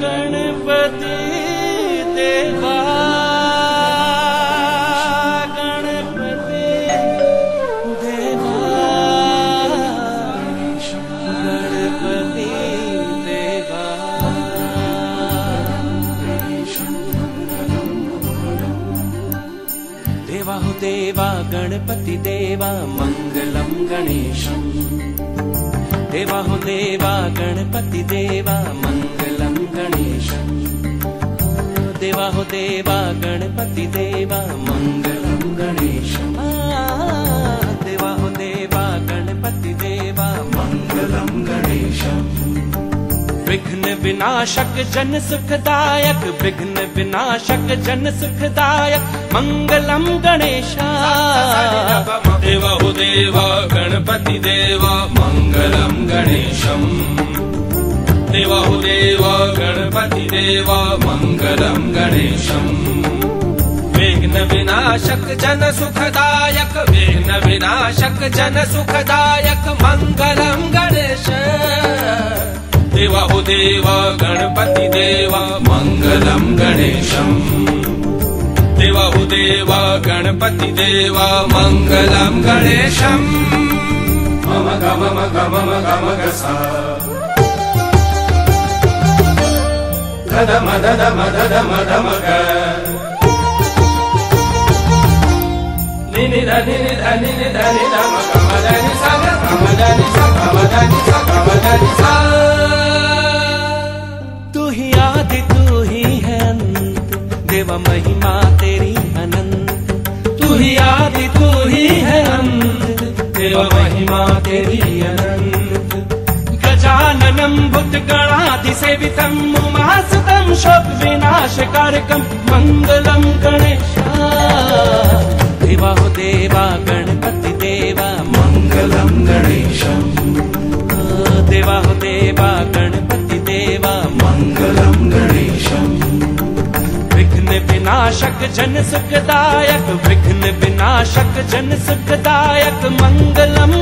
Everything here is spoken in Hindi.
गणपति देवा गणपति देवा गणपति देवा देवा हो देवा गणपति देवा मंगलम गणेशम देवा हो देवा गणपति देवा मंगलम गणेशम देवा हो देवा गणपति देवा मंगलम गणेशम देवा हो देवा गणपति देवा मंगलम गणेशम विघ्न विनाशक जन सुखदायक विघ्न विनाशक जन सुखदायक मंगलम गणेशा देवा हो देवा गणपति देवा मंगलम गणेशम देवा हो देवा गणपति देवा मंगलम गणेशम विघ्न विनाशक जन सुखदायक विघ्न विनाशक जन सुखदायक मंगलम गणेश देवा हो देवा गणपति देवा मंगलम गणेशम देवा हो देवा गणपति देवा मंगलम गणेशम मम गम गम गम गसा धम धम धम धम ग निनि धनि धनि धनि धम गम धनि सा गम धनि सा गम धनि सा गम धनि सा तू ही आदि तू ही है अंत देवा महिमा तेरी अनंत तू ही आदि तू ही है अंत देवा महिमा तेरी अनंत गजाननं भूतगणाधिसेवितं उमासुतं शोक विनाशकारकं मंगलम गणेशा देवा हो देवा गणपति देवा मंगलम गणेशम देवा हो देवा गणपति देवा मंगलम गणेशम विघ्न विनाशक जन सुखदायक विघ्न विनाशक जन सुखदायक मंगलम